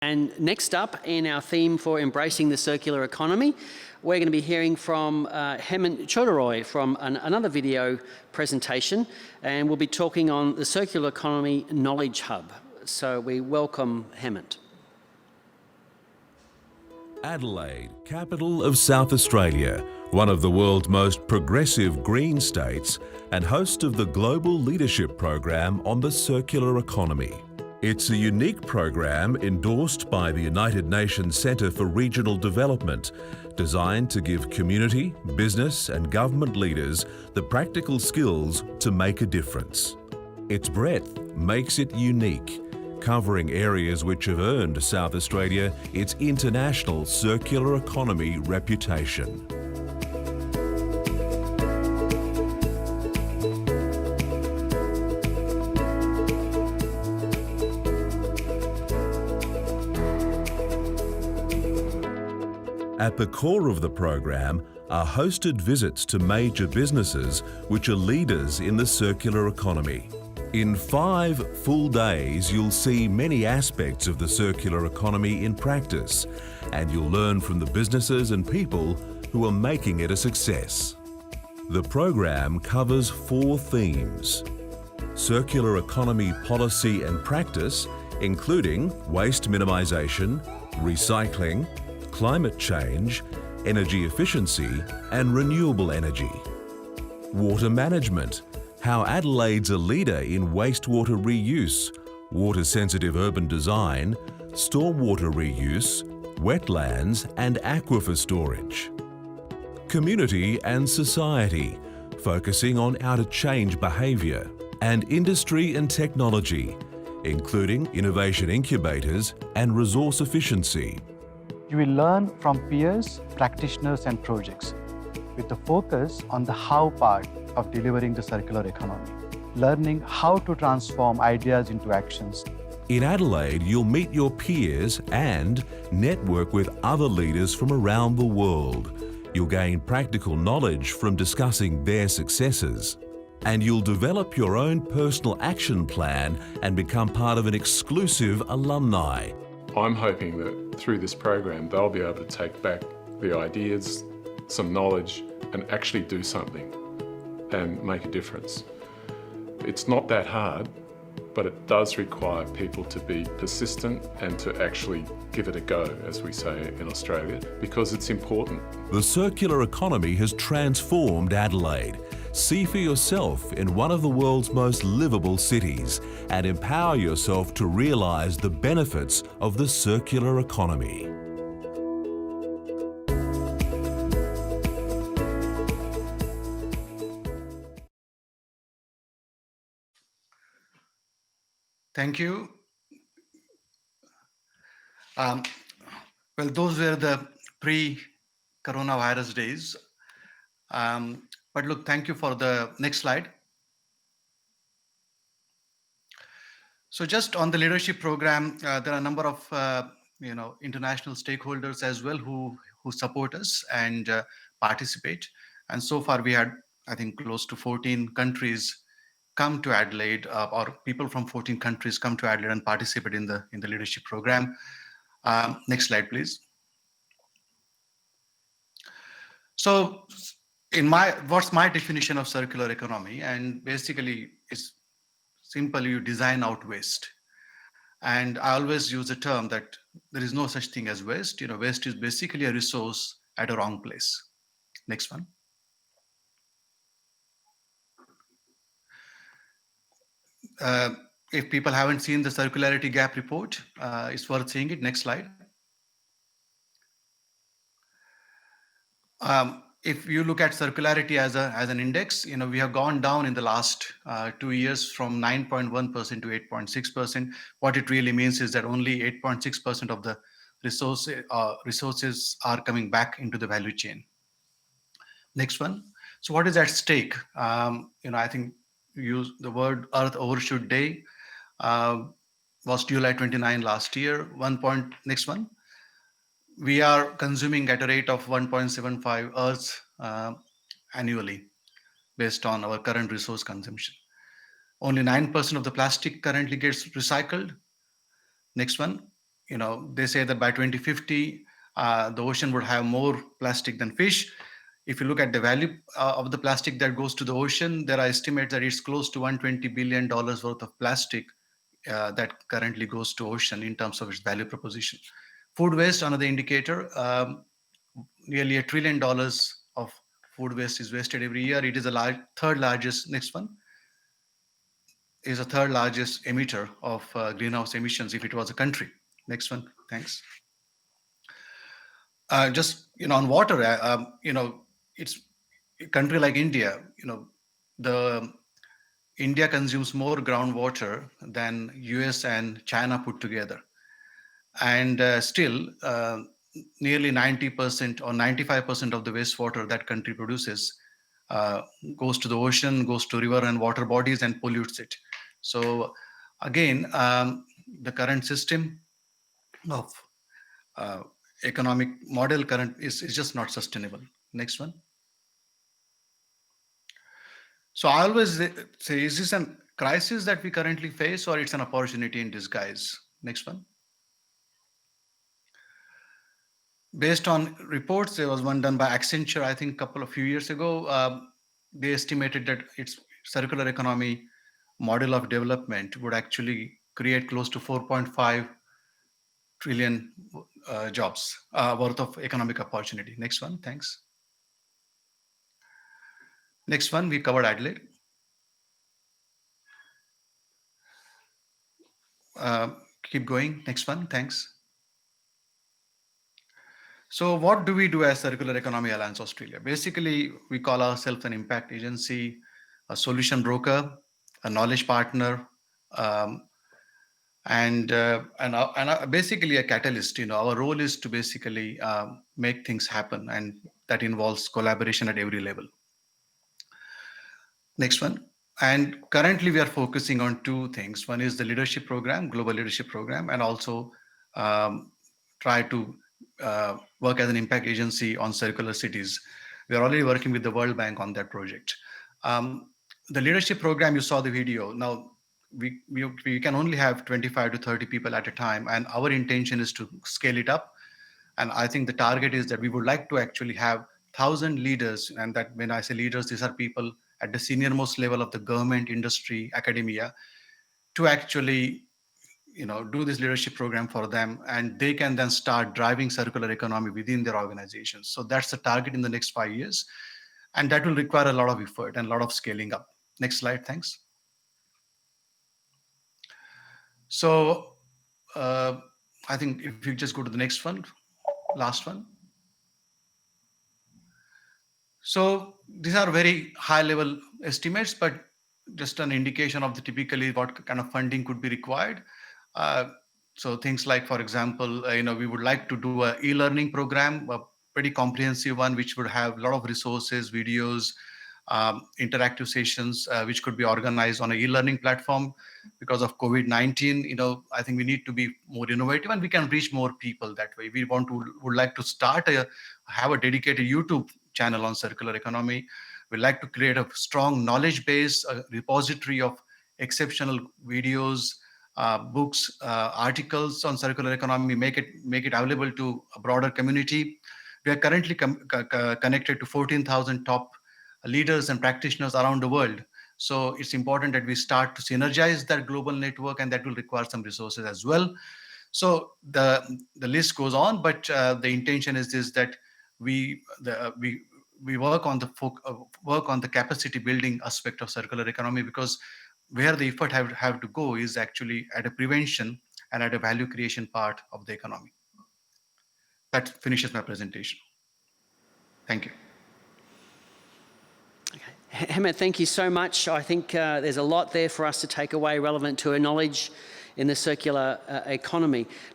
And next up in our theme for embracing the circular economy, we're going to be hearing from Hemant Chaudhary from another video presentation, and we'll be talking on the Circular Economy Knowledge Hub. So we welcome Hemant. Adelaide, capital of South Australia, one of the world's most progressive green states and host of the Global Leadership Program on the Circular Economy. It's a unique program endorsed by the United Nations Centre for Regional Development, designed to give community, business and government leaders the practical skills to make a difference. Its breadth makes it unique, covering areas which have earned South Australia its international circular economy reputation. At the core of the program are hosted visits to major businesses which are leaders in the circular economy. In 5 full days, you'll see many aspects of the circular economy in practice, and you'll learn from the businesses and people who are making it a success. The program covers 4 themes: circular economy policy and practice, including waste minimisation, recycling, climate change, energy efficiency and renewable energy. Water management, how Adelaide's a leader in wastewater reuse, water-sensitive urban design, stormwater reuse, wetlands and aquifer storage. Community and society, focusing on how to change behaviour. And industry and technology, including innovation incubators and resource efficiency. You will learn from peers, practitioners and projects with the focus on the how part of delivering the circular economy, learning how to transform ideas into actions. In Adelaide, you'll meet your peers and network with other leaders from around the world. You'll gain practical knowledge from discussing their successes. And you'll develop your own personal action plan and become part of an exclusive alumni. I'm hoping that through this program they'll be able to take back the ideas, some knowledge and actually do something and make a difference. It's not that hard, but it does require people to be persistent and to actually give it a go, as we say in Australia, because it's important. The circular economy has transformed Adelaide. See for yourself in one of the world's most livable cities and empower yourself to realise the benefits of the circular economy. Thank you. Well, those were the pre-coronavirus days. But look, thank you for the next slide. So just on the leadership program, there are a number of international stakeholders as well who support us and participate. And so far we had, I think, close to 14 countries come to Adelaide, or people from 14 countries come to Adelaide and participate in the leadership program. Next slide, please. So what's my definition of circular economy? And basically it's simple: you design out waste. And I always use the term that there is no such thing as waste. Waste is basically a resource at a wrong place. Next one. If people haven't seen the circularity gap report, it's worth seeing it. Next slide. If you look at circularity as an index, we have gone down in the last 2 years from 9.1% to 8.6%. What it really means is that only 8.6% of the resources are coming back into the value chain. Next one. So what is at stake? I think use the word Earth Overshoot Day was July 29 last year. Next one. We are consuming at a rate of 1.75 Earths annually based on our current resource consumption. Only 9% of the plastic currently gets recycled. Next one. they say that by 2050, the ocean would have more plastic than fish. If you look at the value of the plastic that goes to the ocean, there are estimates that it's close to $120 billion worth of plastic that currently goes to ocean in terms of its value proposition. Food waste, another indicator, nearly $1 trillion of food waste is wasted every year. It is the third largest, next one, is the third largest emitter of greenhouse emissions if it was a country. Next one, thanks. Just on water, it's a country like India. The India consumes more groundwater than US and China put together, and still nearly 90% or 95% of the wastewater that country produces goes to the ocean, goes to river and water bodies, and pollutes it. So again, the current system of economic model is just not sustainable. Next one. So I always say, is this a crisis that we currently face, or it's an opportunity in disguise? Next one. Based on reports, there was one done by Accenture, I think a few years ago. They estimated that its circular economy model of development would actually create close to 4.5 trillion jobs worth of economic opportunity. Next one, thanks. Next one, we covered Adelaide. Keep going. Next one, thanks. So what do we do as Circular Economy Alliance Australia? Basically, we call ourselves an impact agency, a solution broker, a knowledge partner, and basically a catalyst. Our role is to basically make things happen, and that involves collaboration at every level. Next one. And currently we are focusing on two things. One is the leadership program, global leadership program, and also try to work as an impact agency on circular cities. We are already working with the World Bank on that project. The leadership program, you saw the video. Now, we can only have 25 to 30 people at a time, and our intention is to scale it up. And I think the target is that we would like to actually have 1,000 leaders, and that when I say leaders, these are people at the senior-most level of the government, industry, academia, to actually do this leadership program for them, and they can then start driving circular economy within their organizations. So that's the target in the next 5 years, and that will require a lot of effort and a lot of scaling up. Next slide, thanks. So I think if you just go to the next one, last one. So these are very high-level estimates, but just an indication of the typically what kind of funding could be required. So things like, for example, we would like to do an e-learning program, a pretty comprehensive one, which would have a lot of resources, videos, interactive sessions, which could be organized on an e-learning platform. Because of COVID-19, I think we need to be more innovative, and we can reach more people that way. We would like to have a dedicated YouTube channel on circular economy. We'd like to create a strong knowledge base, a repository of exceptional videos, books, articles on circular economy, make it available to a broader community. We are currently connected to 14,000 top leaders and practitioners around the world. So it's important that we start to synergize that global network, and that will require some resources as well. So the list goes on, but the intention is this, that we work on the capacity building aspect of circular economy, because where the effort have to go is actually at a prevention and at a value creation part of the economy. That finishes my presentation. Thank you. Okay. Hemant, thank you so much. I think there's a lot there for us to take away relevant to our knowledge in the circular economy.